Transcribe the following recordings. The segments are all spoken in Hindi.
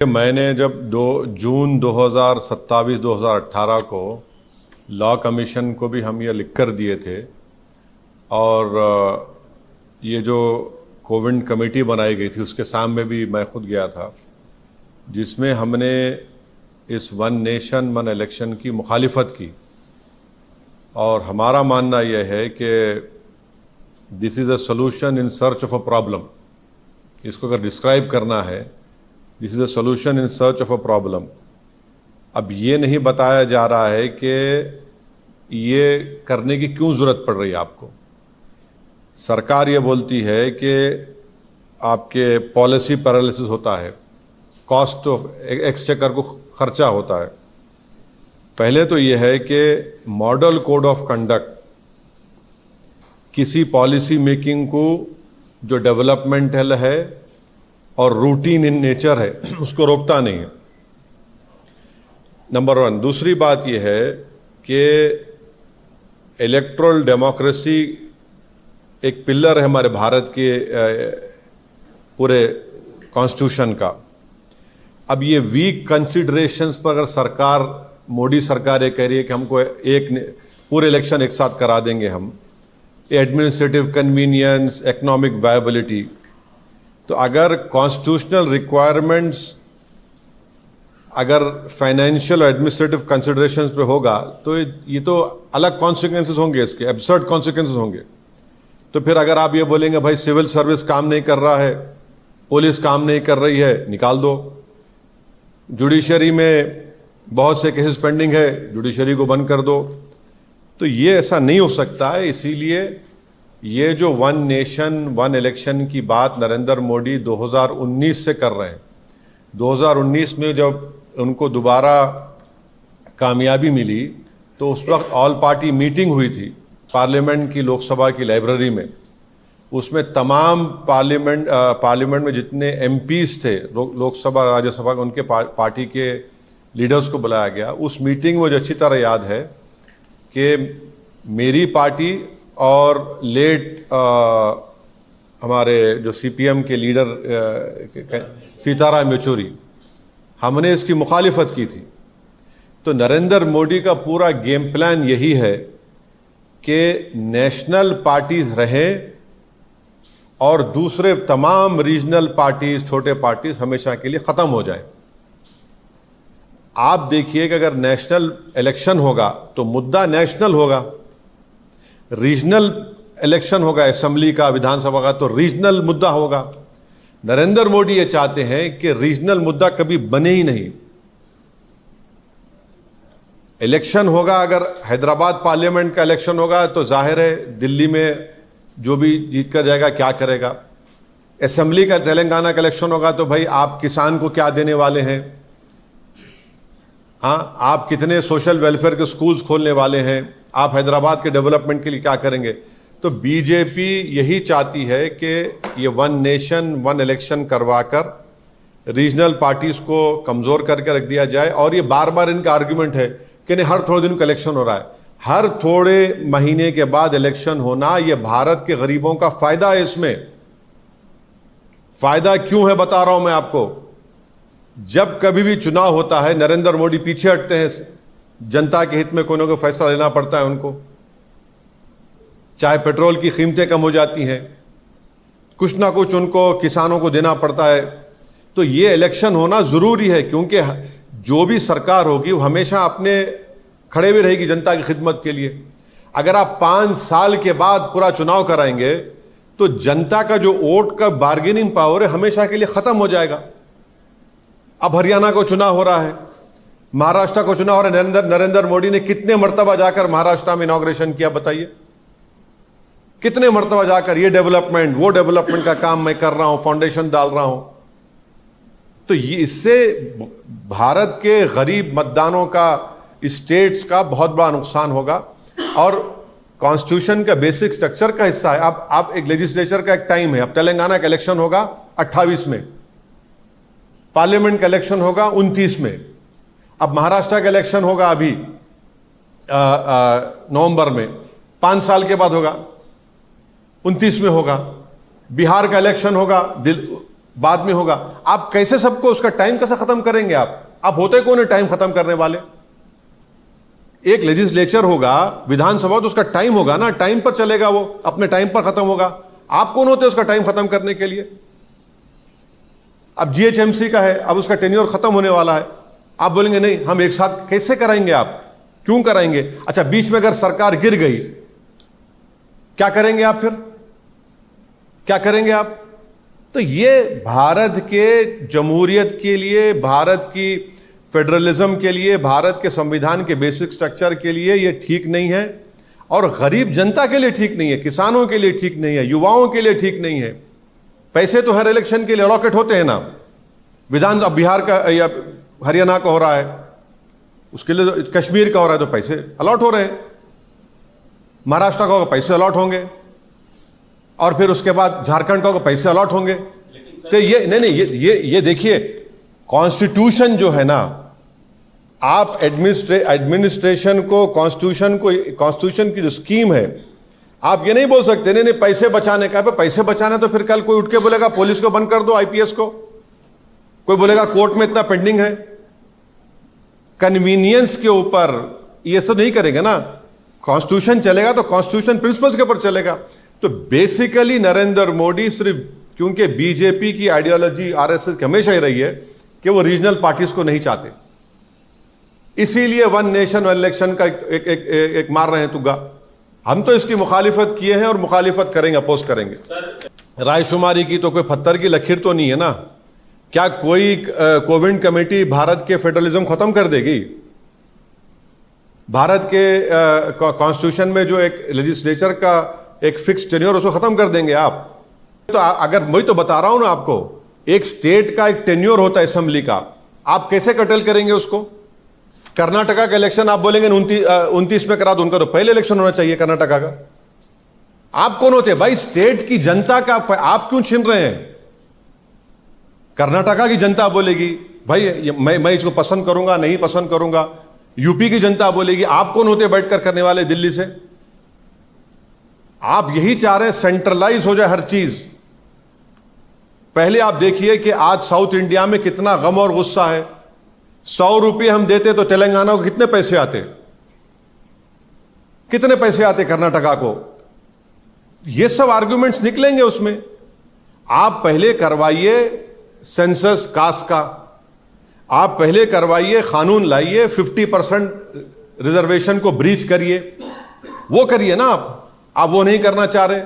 मैंने जब 2 जून 2018 को लॉ कमीशन को भी हम ये लिख कर दिए थे और ये जो कोविड कमेटी बनाई गई थी उसके सामने भी मैं खुद गया था, जिसमें हमने इस वन नेशन वन इलेक्शन की मुखालिफत की। और हमारा मानना यह है कि this is a solution in search of a problem. इसको अगर डिस्क्राइब करना है, this is a solution in search of a problem. अब ये नहीं बताया जा रहा है कि ये करने की क्यों ज़रूरत पड़ रही है आपको। सरकार ये बोलती है कि आपके पॉलिसी पैरालिसिस होता है, कॉस्ट ऑफ एक्सचेकर को खर्चा होता है। पहले तो ये है कि मॉडल कोड ऑफ कंडक्ट किसी पॉलिसी मेकिंग को जो डेवलपमेंटल है और रूटीन इन नेचर है उसको रोकता नहीं है, नंबर 1। दूसरी बात यह है कि इलेक्टोरल डेमोक्रेसी एक पिलर है हमारे भारत के पूरे कॉन्स्टिट्यूशन का। अब ये वीक कंसिडरेशंस पर अगर सरकार, मोदी सरकार ये कह रही है कि हमको पूरे इलेक्शन एक साथ करा देंगे हम, एडमिनिस्ट्रेटिव कन्वीनियंस, इकोनॉमिक वायबिलिटी, तो अगर कॉन्स्टिट्यूशनल रिक्वायरमेंट्स अगर फाइनेंशियल एडमिनिस्ट्रेटिव कंसिडरेशंस पे होगा तो ये तो अलग कॉन्सिक्वेंसेस होंगे, इसके एब्सर्ड कॉन्सिक्वेंसेस होंगे। तो फिर अगर आप ये बोलेंगे भाई सिविल सर्विस काम नहीं कर रहा है, पुलिस काम नहीं कर रही है, निकाल दो। जुडिशरी में बहुत से केसेस पेंडिंग है, जुडिशरी को बंद कर दो। तो ये ऐसा नहीं हो सकता है। इसीलिए ये जो वन नेशन वन इलेक्शन की बात नरेंद्र मोदी 2019 से कर रहे हैं, 2019 में जब उनको दोबारा कामयाबी मिली तो उस वक्त ऑल पार्टी मीटिंग हुई थी पार्लियामेंट की, लोकसभा की लाइब्रेरी में। उसमें तमाम पार्लियामेंट में जितने एमपीज थे, लोकसभा राज्यसभा के, उनके पार्टी के लीडर्स को बुलाया गया। उस मीटिंग में मुझे अच्छी तरह याद है कि मेरी पार्टी और लेट हमारे जो सीपीएम के लीडर सीताराम येचुरी, हमने इसकी मुखालिफत की थी। तो नरेंद्र मोदी का पूरा गेम प्लान यही है कि नेशनल पार्टीज रहें और दूसरे तमाम रीजनल पार्टीज, छोटे पार्टीज हमेशा के लिए ख़त्म हो जाएं। आप देखिए कि अगर नेशनल इलेक्शन होगा तो मुद्दा नेशनल होगा, रीजनल इलेक्शन होगा असेंबली का, विधानसभा का, तो रीजनल मुद्दा होगा। नरेंद्र मोदी ये चाहते हैं कि रीजनल मुद्दा कभी बने ही नहीं। इलेक्शन होगा, अगर हैदराबाद पार्लियामेंट का इलेक्शन होगा तो जाहिर है दिल्ली में जो भी जीत कर जाएगा क्या करेगा। असेंबली का तेलंगाना का इलेक्शन होगा तो भाई आप किसान को क्या देने वाले हैं, हाँ, आप कितने सोशल वेलफेयर के स्कूल्स खोलने वाले हैं, आप हैदराबाद के डेवलपमेंट के लिए क्या करेंगे। तो बीजेपी यही चाहती है कि ये वन नेशन वन इलेक्शन करवाकर रीजनल पार्टीज को कमज़ोर करके रख दिया जाए। और ये बार बार इनका आर्गुमेंट है कि नहीं, हर थोड़े दिन का इलेक्शन हो रहा है, हर थोड़े महीने के बाद इलेक्शन होना, ये भारत के गरीबों का फ़ायदा है। इसमें फ़ायदा क्यों है बता रहा हूं मैं आपको। जब कभी भी चुनाव होता है नरेंद्र मोदी पीछे हटते हैं, जनता के हित में कोई ना कोई फैसला लेना पड़ता है उनको। चाहे पेट्रोल की कीमतें कम हो जाती हैं, कुछ ना कुछ उनको किसानों को देना पड़ता है। तो ये इलेक्शन होना ज़रूरी है, क्योंकि जो भी सरकार होगी वो हमेशा अपने खड़े भी रहेगी जनता की खिदमत के लिए। अगर आप 5 साल के बाद पूरा चुनाव कराएंगे तो जनता का जो वोट का बार्गेनिंग पावर है हमेशा के लिए ख़त्म हो जाएगा। अब हरियाणा को चुनाव हो रहा है, महाराष्ट्र को चुनाव हो रहा है। नरेंद्र मोदी ने कितने मर्तबा जाकर महाराष्ट्र में इनॉग्रेशन किया बताइए, कितने मर्तबा जाकर ये डेवलपमेंट वो डेवलपमेंट का काम मैं कर रहा हूं, फाउंडेशन डाल रहा हूं। तो ये इससे भारत के गरीब मतदानों का, स्टेट्स का बहुत बड़ा नुकसान होगा और कॉन्स्टिट्यूशन का बेसिक स्ट्रक्चर का हिस्सा है। अब आप एक लेजिस्लेचर का एक टाइम है, अब तेलंगाना का इलेक्शन होगा 28 में, पार्लियामेंट का इलेक्शन होगा 29 में, अब महाराष्ट्र का इलेक्शन होगा अभी नवंबर में, 5 साल के बाद होगा, 29 में होगा। बिहार का इलेक्शन होगा बाद में होगा। आप कैसे सबको उसका टाइम कैसे खत्म करेंगे? आप होते कौन है टाइम खत्म करने वाले? एक लेजिस्लेचर होगा, विधानसभा, तो उसका टाइम होगा ना, टाइम पर चलेगा, वो अपने टाइम पर खत्म होगा। आप कौन होते उसका टाइम खत्म करने के लिए? अब जीएचएमसी का है, अब उसका टेन्योर खत्म होने वाला है, आप बोलेंगे नहीं हम एक साथ कैसे कराएंगे? आप क्यों कराएंगे? अच्छा, बीच में अगर सरकार गिर गई क्या करेंगे आप? फिर क्या करेंगे आप? तो ये भारत के जमहूरियत के लिए, भारत की फेडरलिज्म के लिए, भारत के संविधान के बेसिक स्ट्रक्चर के लिए ये ठीक नहीं है, और गरीब जनता के लिए ठीक नहीं है, किसानों के लिए ठीक नहीं है, युवाओं के लिए ठीक नहीं है। पैसे तो हर इलेक्शन के लिए अलॉकेट होते हैं ना, विधान, अब बिहार का या हरियाणा का हो रहा है, उसके लिए तो कश्मीर का हो रहा है तो पैसे अलॉट हो रहे हैं, महाराष्ट्र का होगा पैसे अलॉट होंगे, और फिर उसके बाद झारखंड का होगा पैसे अलॉट होंगे। तो ये नहीं, ये देखिए, कॉन्स्टिट्यूशन जो है ना, आप एडमिनिस्ट्रेशन को, कॉन्स्टिट्यूशन की जो स्कीम है, आप ये नहीं बोल सकते नहीं पैसे बचाने का। पैसे बचाना तो फिर कल कोई उठ के बोलेगा पुलिस को बंद कर दो, आईपीएस को, कोई बोलेगा कोर्ट में इतना पेंडिंग है। कन्वीनियंस के ऊपर ये सब नहीं करेंगे ना। कॉन्स्टिट्यूशन चलेगा तो कॉन्स्टिट्यूशन प्रिंसिपल्स के ऊपर चलेगा। तो बेसिकली नरेंद्र मोदी सिर्फ, क्योंकि बीजेपी की आइडियोलॉजी आरएसएस की हमेशा ही रही है कि वो रीजनल पार्टीज को नहीं चाहते, इसीलिए वन नेशन वन इलेक्शन का एक मार रहे हैं तुग्गा। हम तो इसकी मुखालिफत किए हैं और मुखालिफत करेंगे, अपोज करेंगे। रायशुमारी की तो कोई पत्थर की लकीर तो नहीं है ना। क्या कोई कोविड कमेटी भारत के फेडरलिज्म खत्म कर देगी? भारत के कॉन्स्टिट्यूशन में जो एक लेजिस्लेचर का एक फिक्स टेन्योर, उसको खत्म कर देंगे आप? तो अगर मैं तो बता रहा हूं ना आपको, एक स्टेट का एक टेन्योर होता है असेंबली का, आप कैसे कटल करेंगे उसको? कर्नाटका का इलेक्शन आप बोलेंगे 29 में करा दो, उनका तो पहले इलेक्शन होना चाहिए कर्नाटका का। आप कौन होते हैं भाई? स्टेट की जनता का आप क्यों छीन रहे हैं? कर्नाटका की जनता बोलेगी भाई मैं इसको पसंद करूंगा, नहीं पसंद करूंगा। यूपी की जनता बोलेगी। आप कौन होते बैठकर करने वाले दिल्ली से? आप यही चाह रहे हैं सेंट्रलाइज हो जाए हर चीज। पहले आप देखिए कि आज साउथ इंडिया में कितना गम और गुस्सा है। 100 रुपये हम देते तो तेलंगाना को कितने पैसे आते? कितने पैसे आते कर्नाटका को? ये सब आर्गुमेंट्स निकलेंगे उसमें। आप पहले करवाइए सेंसस कास्ट का, आप पहले करवाइए, कानून लाइए, 50% रिजर्वेशन को ब्रीच करिए, वो करिए ना आप वो नहीं करना चाह रहे।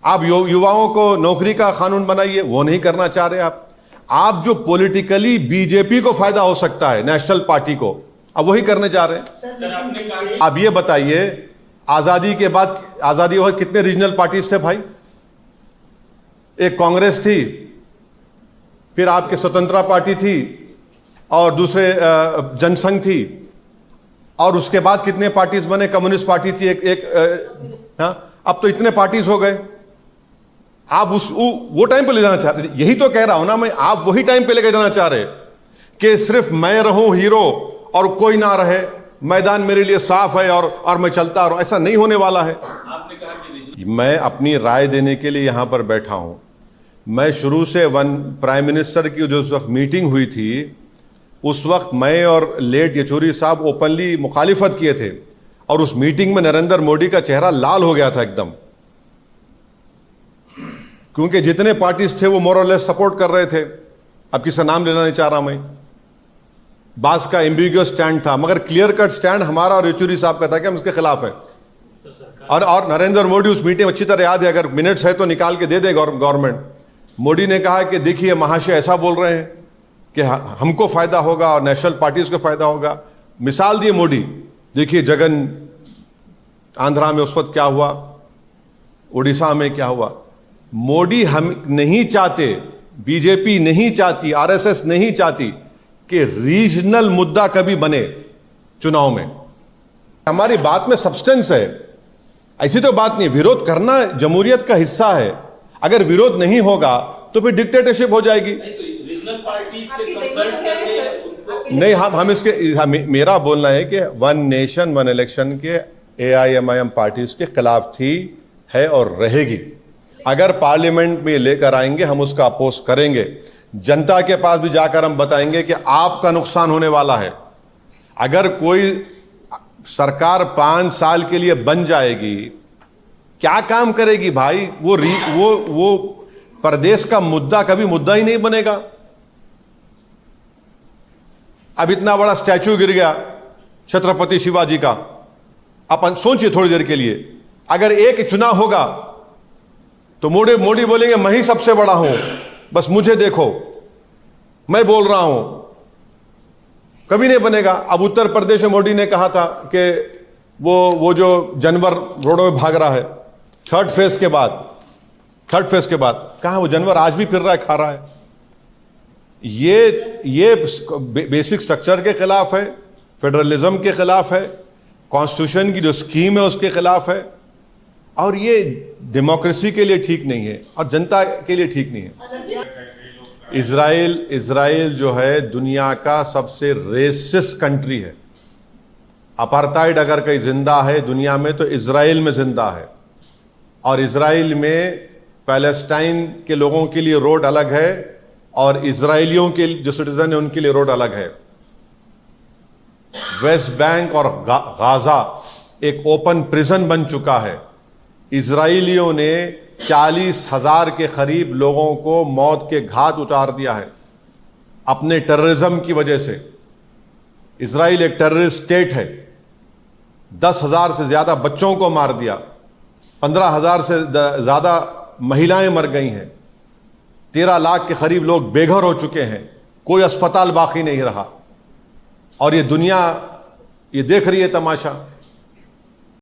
आप युवाओं को नौकरी का कानून बनाइए, वो नहीं करना चाह रहे आप जो पॉलिटिकली बीजेपी को फायदा हो सकता है, नेशनल पार्टी को, अब वही करने जा रहे हैं। आप ये बताइए, आजादी के बाद, आजादी के बाद कितने रीजनल पार्टीज थे भाई? एक कांग्रेस थी, फिर आपके स्वतंत्रता पार्टी थी, और दूसरे जनसंघ थी, और उसके बाद कितने पार्टीज बने? कम्युनिस्ट पार्टी थी हाँ, अब तो इतने पार्टीज हो गए। आप वो टाइम पे ले जाना चाह रहे, यही तो कह रहा हूं ना मैं, आप वही टाइम पे लेके जाना चाह रहे कि सिर्फ मैं रहूं हीरो और कोई ना रहे, मैदान मेरे लिए साफ है और मैं चलता रहूं। ऐसा नहीं होने वाला है। आपने कहा कि मैं अपनी राय देने के लिए यहां पर बैठा हूं। मैं शुरू से प्राइम मिनिस्टर की जो उस वक्त मीटिंग हुई थी, उस वक्त मैं और लेट येचुरी साहब ओपनली मुखालिफत किए थे, और उस मीटिंग में नरेंद्र मोदी का चेहरा लाल हो गया था एकदम, क्योंकि जितने पार्टीज थे वो मोर और लेस सपोर्ट कर रहे थे। अब किसी नाम लेना नहीं चाह रहा मैं। बास का एम्बिग्यूअस स्टैंड था, मगर क्लियर कट स्टैंड हमारा और येचुरी साहब का था कि हम इसके खिलाफ है। और नरेंद्र मोदी उस मीटिंग में अच्छी तरह याद है, अगर मिनट्स है तो निकाल के दे दे गवर्नमेंट। मोदी ने कहा कि देखिए महाशय ऐसा बोल रहे हैं कि हमको फायदा होगा और नेशनल पार्टीज को फायदा होगा। मिसाल दिए मोदी, देखिए जगन आंध्रा में उस वक्त क्या हुआ, उड़ीसा में क्या हुआ। मोदी हम नहीं चाहते, बीजेपी नहीं चाहती, आरएसएस नहीं चाहती कि रीजनल मुद्दा कभी बने चुनाव में। हमारी बात में सब्सटेंस है, ऐसी तो बात नहीं। विरोध करना जमहूरियत का हिस्सा है। अगर विरोध नहीं होगा तो फिर डिक्टेटरशिप हो जाएगी। नहीं, हम इसके मेरा बोलना है कि वन नेशन वन इलेक्शन के AIMIM पार्टीज के खिलाफ थी, है और रहेगी। अगर पार्लियामेंट में लेकर आएंगे हम उसका अपोज करेंगे। जनता के पास भी जाकर हम बताएंगे कि आपका नुकसान होने वाला है। अगर कोई सरकार 5 साल के लिए बन जाएगी, क्या काम करेगी भाई? वो प्रदेश का मुद्दा कभी मुद्दा ही नहीं बनेगा। अब इतना बड़ा स्टैचू गिर गया छत्रपति शिवाजी का, अपन सोचिए थोड़ी देर के लिए, अगर एक चुनाव होगा तो मोदी बोलेंगे मैं ही सबसे बड़ा हूं, बस मुझे देखो, मैं बोल रहा हूं। कभी नहीं बनेगा। अब उत्तर प्रदेश में मोदी ने कहा था कि वो जो जानवर रोडों में भाग रहा है, थर्ड फेज के बाद कहां वो जानवर आज भी फिर रहा है, खा रहा है। ये बेसिक स्ट्रक्चर के खिलाफ है, फेडरलिज्म के खिलाफ है, कॉन्स्टिट्यूशन की जो स्कीम है उसके खिलाफ है, और ये डेमोक्रेसी के लिए ठीक नहीं है और जनता के लिए ठीक नहीं है। इजराइल जो है दुनिया का सबसे रेसिस्ट कंट्री है। अपार्थाइड अगर कहीं जिंदा है दुनिया में तो इजराइल में जिंदा है। और इजराइल में पैलेस्टाइन के लोगों के लिए रोड अलग है और इजराइलियों के जो सिटीजन है उनके लिए रोड अलग है। वेस्ट बैंक और गाजा एक ओपन प्रिजन बन चुका है। इजराइलियों ने 40,000 के करीब लोगों को मौत के घाट उतार दिया है अपने टेररिज्म की वजह से। इजराइल एक टेररिस्ट स्टेट है। 10,000 से ज्यादा बच्चों को मार दिया, 15,000 से ज्यादा महिलाएं मर गई हैं, 13 लाख के करीब लोग बेघर हो चुके हैं, कोई अस्पताल बाकी नहीं रहा। और ये दुनिया ये देख रही है तमाशा।